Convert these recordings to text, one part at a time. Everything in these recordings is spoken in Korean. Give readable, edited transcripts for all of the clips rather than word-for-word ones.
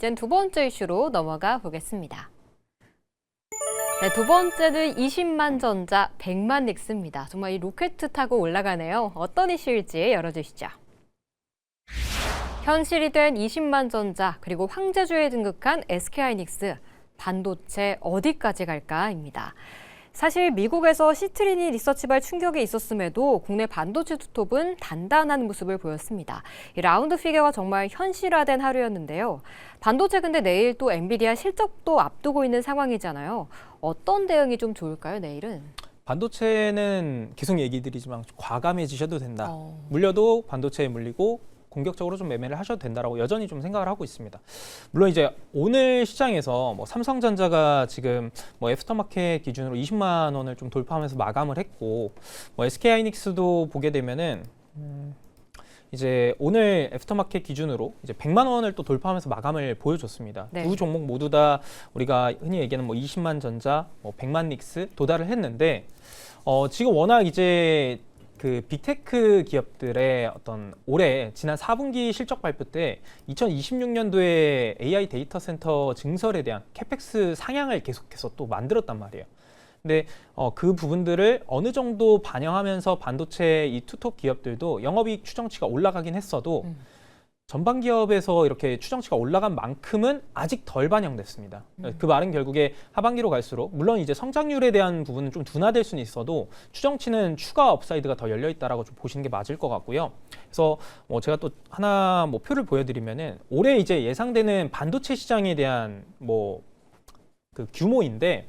이젠 두 번째 이슈로 넘어가 보겠습니다. 네, 두 번째는 20만 전자, 100만 닉스입니다. 정말 이 로켓 타고 올라가네요. 어떤 이슈일지 열어주시죠. 현실이 된 20만 전자, 그리고 황제주에 등극한 SK하이닉스, 반도체 어디까지 갈까입니다. 사실 미국에서 시트리니 리서치발 충격이 있었음에도 국내 반도체 투톱은 단단한 모습을 보였습니다. 이 라운드 피겨가 정말 현실화된 하루였는데요. 반도체 근데 내일 또 엔비디아 실적도 앞두고 있는 상황이잖아요. 어떤 대응이 좀 좋을까요, 내일은? 반도체는 계속 얘기 드리지만 과감해지셔도 된다. 물려도 반도체에 물리고 공격적으로 좀 매매를 하셔도 된다라고 여전히 좀 생각을 하고 있습니다. 물론 이제 오늘 시장에서 뭐 삼성전자가 지금 뭐 애프터마켓 기준으로 20만 원을 좀 돌파하면서 마감을 했고, 뭐 SK하이닉스도 보게 되면은 이제 오늘 애프터마켓 기준으로 이제 100만 원을 또 돌파하면서 마감을 보여줬습니다. 네. 두 종목 모두 다 우리가 흔히 얘기하는 뭐 20만 전자, 뭐 100만 닉스 도달을 했는데, 지금 워낙 이제 그 빅테크 기업들의 어떤 올해 지난 4분기 실적 발표 때 2026년도에 AI 데이터 센터 증설에 대한 캐펙스 상향을 계속해서 또 만들었단 말이에요. 근데 그 부분들을 어느 정도 반영하면서 반도체 이 투톱 기업들도 영업이익 추정치가 올라가긴 했어도 전반 기업에서 이렇게 추정치가 올라간 만큼은 아직 덜 반영됐습니다. 그 말은 결국에 하반기로 갈수록 물론 이제 성장률에 대한 부분은 좀 둔화될 수는 있어도 추정치는 추가 업사이드가 더 열려 있다라고 좀 보시는 게 맞을 것 같고요. 그래서 제가 또 하나 뭐 표를 보여드리면은 올해 이제 예상되는 반도체 시장에 대한 뭐 그 규모인데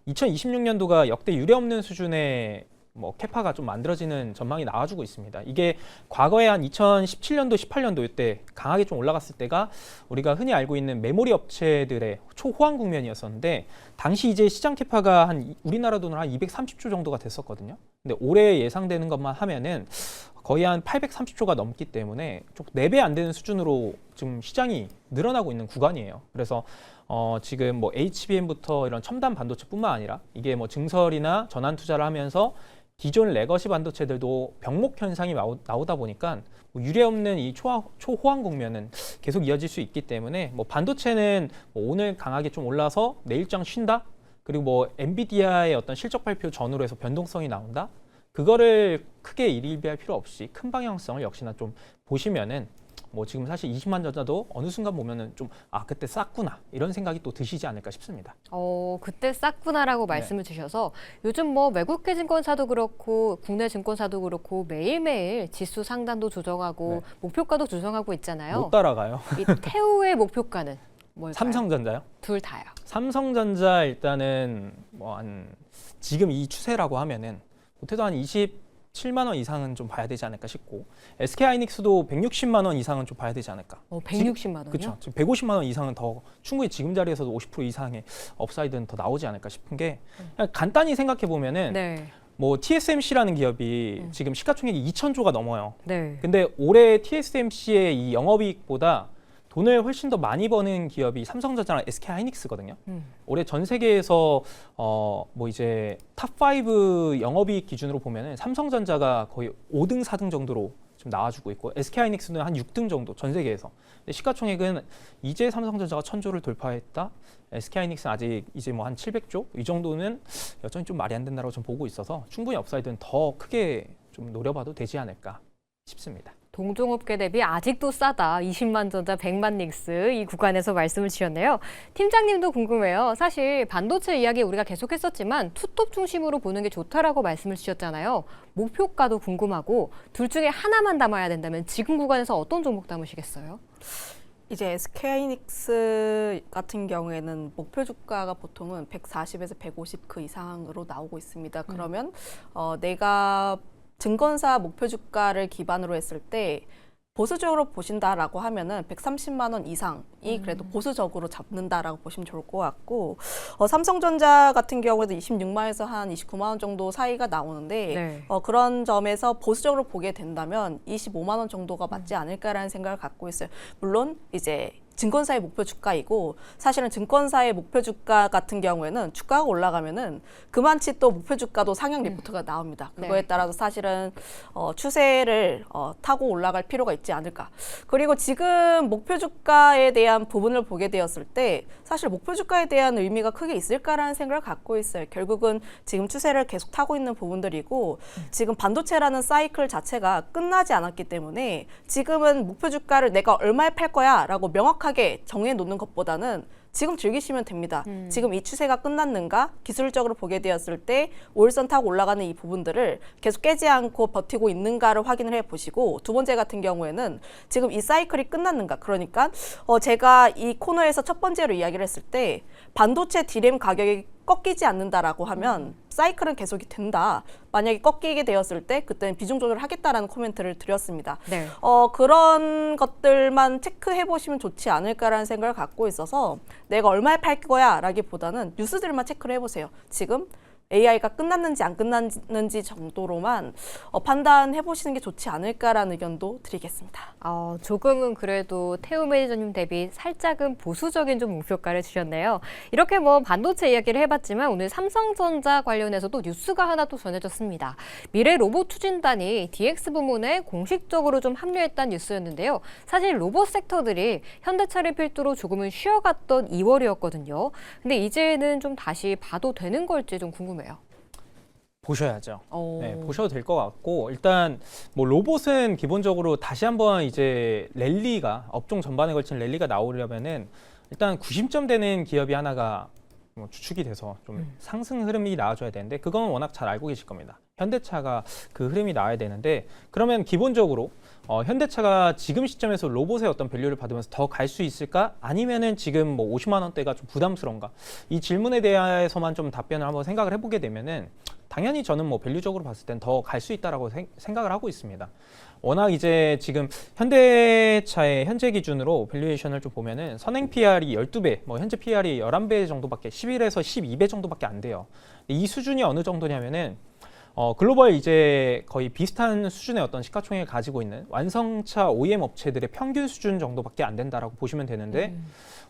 2026년도가 역대 유례 없는 수준의 뭐 캐파가 좀 만들어지는 전망이 나와주고 있습니다. 이게 과거에 한 2017년도, 18년도 이때 강하게 좀 올라갔을 때가 우리가 흔히 알고 있는 메모리 업체들의 초호황 국면이었었는데, 당시 이제 시장 캐파가 한 우리나라 돈으로 한 230조 정도가 됐었거든요. 근데 올해 예상되는 것만 하면은 거의 한 830조가 넘기 때문에 좀 4배 안 되는 수준으로 지금 시장이 늘어나고 있는 구간이에요. 그래서 지금 뭐 HBM부터 이런 첨단 반도체뿐만 아니라 이게 뭐 증설이나 전환 투자를 하면서 기존 레거시 반도체들도 병목 현상이 나오다 보니까 뭐 유례없는 이 초호황 국면은 계속 이어질 수 있기 때문에 뭐 반도체는 뭐 오늘 강하게 좀 올라서 내일장 쉰다. 그리고 뭐 엔비디아의 어떤 실적 발표 전후로 해서 변동성이 나온다. 그거를 크게 일희일비할 필요 없이 큰 방향성을 역시나 좀 보시면은 뭐 지금 사실 20만 전자도 어느 순간 보면은 좀 그때 쌌구나 이런 생각이 또 드시지 않을까 싶습니다. 그때 쌌구나라고 말씀을 주셔서 요즘 뭐 외국계 증권사도 그렇고 국내 증권사도 그렇고 매일매일 지수 상단도 조정하고 목표가도 조정하고 있잖아요. 못 따라가요. 이 태우의 목표가는 뭘까요? 삼성전자요? 둘 다요. 삼성전자 일단은 뭐 한 지금 이 추세라고 하면은 못해도 한 27만 원 이상은 좀 봐야 되지 않을까 싶고, SK하이닉스도 160만 원 이상은 좀 봐야 되지 않을까. 160만 원이요? 그렇죠. 지금 150만 원 이상은 더 충분히 지금 자리에서도 50% 이상의 업사이드는 더 나오지 않을까 싶은 게, 그냥 간단히 생각해 보면은 뭐 TSMC라는 기업이 지금 시가총액이 2,000조가 넘어요. 근데 올해 TSMC의 이 영업이익보다 돈을 훨씬 더 많이 버는 기업이 삼성전자랑 SK하이닉스거든요. 올해 전 세계에서 뭐 이제 탑5 영업이익 기준으로 보면은 삼성전자가 거의 5등, 4등 정도로 좀 나와주고 있고, SK하이닉스는 한 6등 정도 전 세계에서. 근데 시가총액은 이제 삼성전자가 1,000조를 돌파했다. SK하이닉스는 아직 이제 뭐 한 700조 이 정도는 여전히 좀 말이 안 된다고 좀 보고 있어서 충분히 업사이드는 더 크게 좀 노려봐도 되지 않을까 싶습니다. 동종업계 대비 아직도 싸다. 20만 전자, 100만 닉스 이 구간에서 말씀을 주셨네요. 팀장님도 궁금해요. 사실 반도체 이야기 우리가 계속 했었지만 투톱 중심으로 보는 게 좋다라고 말씀을 주셨잖아요. 목표가도 궁금하고 둘 중에 하나만 담아야 된다면 지금 구간에서 어떤 종목 담으시겠어요? 이제 SK하이닉스 같은 경우에는 목표 주가가 보통은 140에서 150 그 이상으로 나오고 있습니다. 그러면 내가 증권사 목표 주가를 기반으로 했을 때 보수적으로 보신다라고 하면은 130만 원 이상이 그래도 보수적으로 잡는다라고 보시면 좋을 것 같고, 삼성전자 같은 경우에도 26만에서 한 29만 원 정도 사이가 나오는데 그런 점에서 보수적으로 보게 된다면 25만 원 정도가 맞지 않을까라는 생각을 갖고 있어요. 물론 이제 증권사의 목표 주가이고 사실은 증권사의 목표 주가 같은 경우에는 주가가 올라가면은 그만치 또 목표 주가도 상향 리포트가 나옵니다. 그거에 네. 따라서 사실은 추세를 타고 올라갈 필요가 있지 않을까. 그리고 지금 목표 주가에 대한 부분을 보게 되었을 때 사실 목표 주가에 대한 의미가 크게 있을까라는 생각을 갖고 있어요. 결국은 지금 추세를 계속 타고 있는 부분들이고 지금 반도체라는 사이클 자체가 끝나지 않았기 때문에 지금은 목표 주가를 내가 얼마에 팔 거야라고 명확하게 정해놓는 것보다는 지금 즐기시면 됩니다. 지금 이 추세가 끝났는가? 기술적으로 보게 되었을 때 5일선 타고 올라가는 이 부분들을 계속 깨지 않고 버티고 있는가를 확인을 해보시고 두 번째 같은 경우에는 지금 이 사이클이 끝났는가? 그러니까 제가 이 코너에서 첫 번째로 이야기를 했을 때 반도체 D램 가격이 꺾이지 않는다라고 하면 사이클은 계속이 된다. 만약에 꺾이게 되었을 때 그때는 비중 조절을 하겠다라는 코멘트를 드렸습니다. 네. 그런 것들만 체크해 보시면 좋지 않을까라는 생각을 갖고 있어서 내가 얼마에 팔 거야 라기보다는 뉴스들만 체크를 해보세요. 지금 AI가 끝났는지 안 끝났는지 정도로만 판단해 보시는 게 좋지 않을까라는 의견도 드리겠습니다. 조금은 그래도 태우 매니저님 대비 살짝은 보수적인 좀 목표가를 주셨네요. 이렇게 뭐 반도체 이야기를 해봤지만 오늘 삼성전자 관련해서도 뉴스가 하나 또 전해졌습니다. 미래 로봇 추진단이 DX 부문에 공식적으로 좀 합류했다는 뉴스였는데요. 사실 로봇 섹터들이 현대차를 필두로 조금은 쉬어갔던 2월이었거든요. 근데 이제는 좀 다시 봐도 되는 걸지 좀 궁금해요. 보셔야죠. 네, 보셔도 될 것 같고 일단 뭐 로봇은 기본적으로 다시 한번 이제 랠리가 업종 전반에 걸친 랠리가 나오려면은 일단 구심점 되는 기업이 하나가 뭐 주축이 돼서 좀 상승 흐름이 나와줘야 되는데 그건 워낙 잘 알고 계실 겁니다. 현대차가 그 흐름이 나와야 되는데 그러면 기본적으로 현대차가 지금 시점에서 로봇의 어떤 밸류를 받으면서 더 갈 수 있을까? 아니면은 지금 뭐 50만 원대가 좀 부담스러운가? 이 질문에 대해서만 좀 답변을 한번 생각을 해보게 되면은 당연히 저는 뭐 밸류적으로 봤을 땐 더 갈 수 있다라고 생각을 하고 있습니다. 워낙 이제 지금 현대차의 현재 기준으로 밸류에이션을 좀 보면은 선행 PR이 12배, 뭐 현재 PR이 11배 정도밖에 11에서 12배 정도밖에 안 돼요. 이 수준이 어느 정도냐면은 글로벌 이제 거의 비슷한 수준의 어떤 시가총액을 가지고 있는 완성차 OEM 업체들의 평균 수준 정도밖에 안 된다라고 보시면 되는데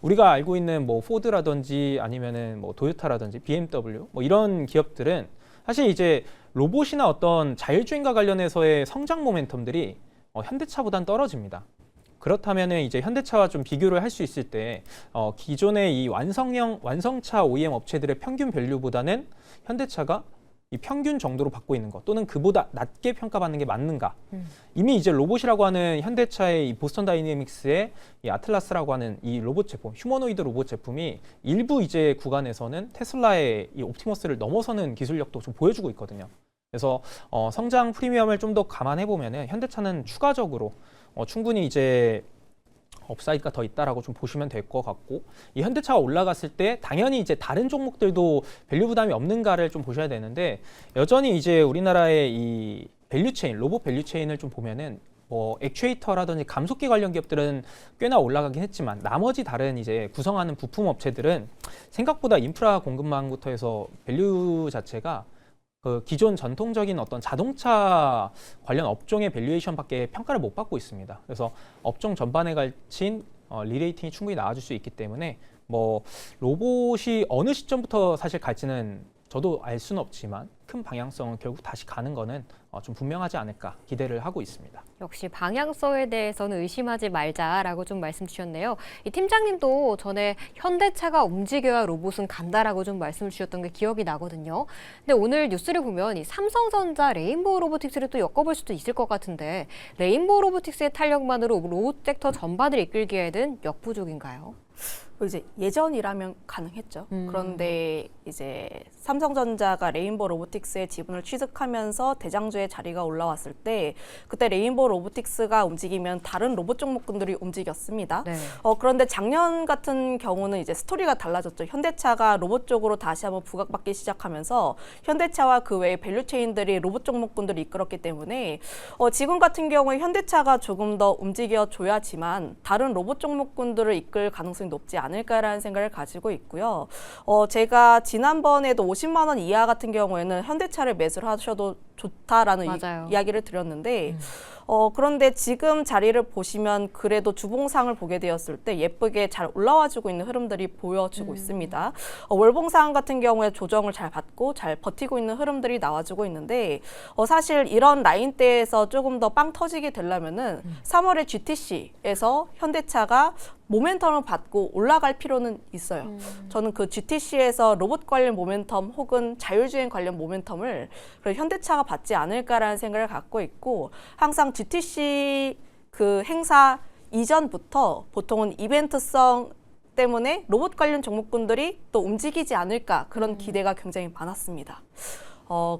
우리가 알고 있는 뭐 포드라든지 아니면은 뭐 도요타라든지 BMW 뭐 이런 기업들은 사실 이제 로봇이나 어떤 자율주행과 관련해서의 성장 모멘텀들이 현대차보단 떨어집니다. 그렇다면은 이제 현대차와 좀 비교를 할 수 있을 때 기존의 이 완성차 OEM 업체들의 평균 밸류보다는 현대차가 이 평균 정도로 받고 있는 것 또는 그보다 낮게 평가받는 게 맞는가? 이미 이제 로봇이라고 하는 현대차의 이 보스턴 다이내믹스의 이 아틀라스라고 하는 이 로봇 제품, 휴머노이드 로봇 제품이 일부 이제 구간에서는 테슬라의 이 옵티머스를 넘어서는 기술력도 좀 보여주고 있거든요. 그래서 성장 프리미엄을 좀 더 감안해 보면은 현대차는 추가적으로 충분히 이제 업사이드가 더 있다라고 좀 보시면 될 것 같고 이 현대차가 올라갔을 때 당연히 이제 다른 종목들도 밸류 부담이 없는가를 좀 보셔야 되는데 여전히 이제 우리나라의 이 밸류체인 로봇 밸류체인을 좀 보면은 뭐 액추에이터라든지 감속기 관련 기업들은 꽤나 올라가긴 했지만 나머지 다른 이제 구성하는 부품 업체들은 생각보다 인프라 공급망부터 해서 밸류 자체가 그 기존 전통적인 어떤 자동차 관련 업종의 밸류에이션밖에 평가를 못 받고 있습니다. 그래서 업종 전반에 걸친 리레이팅이 충분히 나와줄 수 있기 때문에 뭐 로봇이 어느 시점부터 사실 갈지는 저도 알 수는 없지만 큰 방향성은 결국 다시 가는 거는 좀 분명하지 않을까 기대를 하고 있습니다. 역시 방향성에 대해서는 의심하지 말자라고 좀 말씀 주셨네요. 이 팀장님도 전에 현대차가 움직여야 로봇은 간다라고 좀 말씀을 주셨던 게 기억이 나거든요. 근데 오늘 뉴스를 보면 이 삼성전자 레인보우 로보틱스를 또 엮어볼 수도 있을 것 같은데 레인보우 로보틱스의 탄력만으로 로봇 섹터 전반을 이끌기에는 역부족인가요? 이제 예전이라면 가능했죠. 그런데 이제 삼성전자가 레인보우 로보틱스의 지분을 취득하면서 대장주의 자리가 올라왔을 때 그때 레인보우 로보틱스가 움직이면 다른 로봇 종목군들이 움직였습니다. 네. 그런데 작년 같은 경우는 이제 스토리가 달라졌죠. 현대차가 로봇 쪽으로 다시 한번 부각받기 시작하면서 현대차와 그 외의 밸류체인들이 로봇 종목군들을 이끌었기 때문에 지금 같은 경우에 현대차가 조금 더 움직여줘야지만 다른 로봇 종목군들을 이끌 가능성이 가능성이 높지 않을까라는 생각을 가지고 있고요. 제가 지난번에도 50만 원 이하 같은 경우에는 현대차를 매수를 하셔도 좋다라는 맞아요. 이야기를 드렸는데 그런데 지금 자리를 보시면 그래도 주봉상을 보게 되었을 때 예쁘게 잘 올라와주고 있는 흐름들이 보여주고 있습니다. 월봉상 같은 경우에 조정을 잘 받고 잘 버티고 있는 흐름들이 나와주고 있는데 사실 이런 라인대에서 조금 더 빵 터지게 되려면은 3월에 GTC에서 현대차가 모멘텀을 받고 올라갈 필요는 있어요. 저는 그 GTC에서 로봇 관련 모멘텀 혹은 자율주행 관련 모멘텀을 현대차가 받지 않을까라는 생각을 갖고 있고 항상 GTC 그 행사 이전부터 보통은 이벤트성 때문에 로봇 관련 종목군들이 또 움직이지 않을까 그런 기대가 굉장히 많았습니다.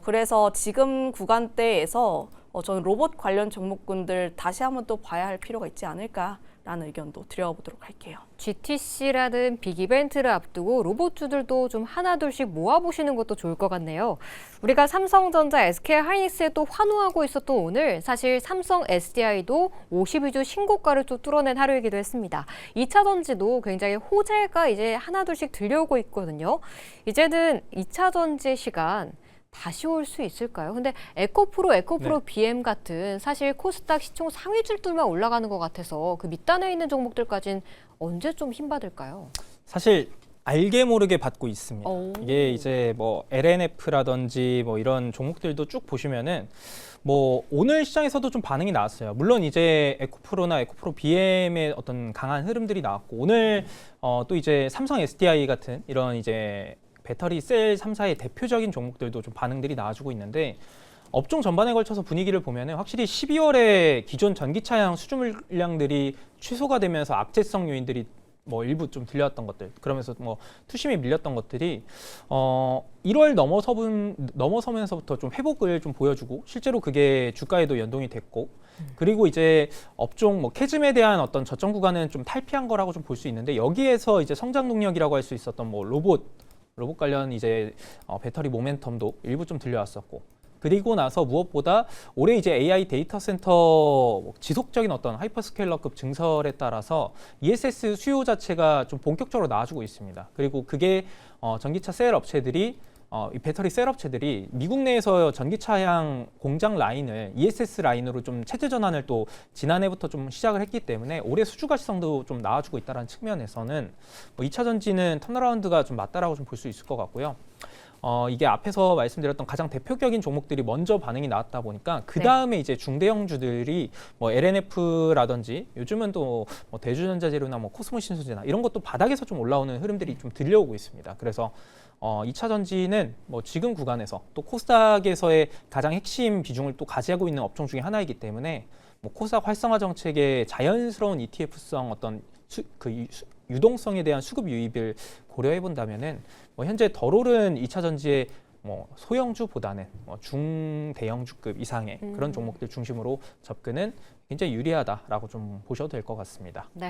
그래서 지금 구간대에서 저는 로봇 관련 종목군들 다시 한번 또 봐야 할 필요가 있지 않을까라는 의견도 드려보도록 할게요. GTC라는 빅 이벤트를 앞두고 로봇주들도 좀 하나둘씩 모아보시는 것도 좋을 것 같네요. 우리가 삼성전자, SK하이닉스에 또 환호하고 있었던 오늘 사실 삼성 SDI도 52주 신고가를 또 뚫어낸 하루이기도 했습니다. 2차 전지도 굉장히 호재가 이제 하나둘씩 들려오고 있거든요. 이제는 2차 전지 시간 다시 올 수 있을까요? 근데 에코프로 BM 같은 사실 코스닥 시총 상위 줄들만 올라가는 것 같아서 그 밑단에 있는 종목들까지는 언제 좀 힘받을까요? 사실 알게 모르게 받고 있습니다. 오. 이게 이제 뭐 LNF라든지 뭐 이런 종목들도 쭉 보시면은 뭐 오늘 시장에서도 좀 반응이 나왔어요. 물론 이제 에코프로나 에코프로 BM의 어떤 강한 흐름들이 나왔고 오늘 또 이제 삼성 SDI 같은 이런 이제 배터리 셀 3사의 대표적인 종목들도 좀 반응들이 나와주고 있는데 업종 전반에 걸쳐서 분위기를 보면 확실히 12월에 기존 전기차량 수주 물량들이 취소가 되면서 악재성 요인들이 뭐 일부 좀 들려왔던 것들 그러면서 뭐 투심이 밀렸던 것들이 1월 넘어서면서부터 좀 회복을 좀 보여주고 실제로 그게 주가에도 연동이 됐고 그리고 이제 업종 뭐 캐즘에 대한 어떤 저점 구간은 좀 탈피한 거라고 좀 볼 수 있는데 여기에서 이제 성장 동력이라고 할 수 있었던 뭐 로봇 관련 이제 배터리 모멘텀도 일부 좀 들려왔었고 그리고 나서 무엇보다 올해 이제 AI 데이터 센터 지속적인 어떤 하이퍼스케일러급 증설에 따라서 ESS 수요 자체가 좀 본격적으로 나와주고 있습니다. 그리고 그게 전기차 셀 업체들이 이 배터리 셀 업체들이 미국 내에서 전기차량 공장 라인을 ESS 라인으로 좀 체제 전환을 또 지난해부터 좀 시작을 했기 때문에 올해 수주 가시성도 좀 나와주고 있다는 측면에서는 뭐 2차 전지는 턴어라운드가 좀 맞다라고 좀 볼 수 있을 것 같고요. 이게 앞에서 말씀드렸던 가장 대표적인 종목들이 먼저 반응이 나왔다 보니까 그 다음에 이제 중대형주들이 뭐 LNF라든지 요즘은 또 뭐 대주전자재료나 뭐 코스모 신소재나 이런 것도 바닥에서 좀 올라오는 흐름들이 좀 들려오고 있습니다. 그래서 2차 전지는 뭐 지금 구간에서 또 코스닥에서의 가장 핵심 비중을 또 가지고 있는 업종 중에 하나이기 때문에 뭐 코스닥 활성화 정책의 자연스러운 ETF성 어떤 유동성에 대한 수급 유입을 고려해 본다면은 뭐 현재 덜 오른 2차 전지의 뭐 소형주보다는 뭐 중대형주급 이상의 그런 종목들 중심으로 접근은 굉장히 유리하다라고 좀 보셔도 될 것 같습니다. 네.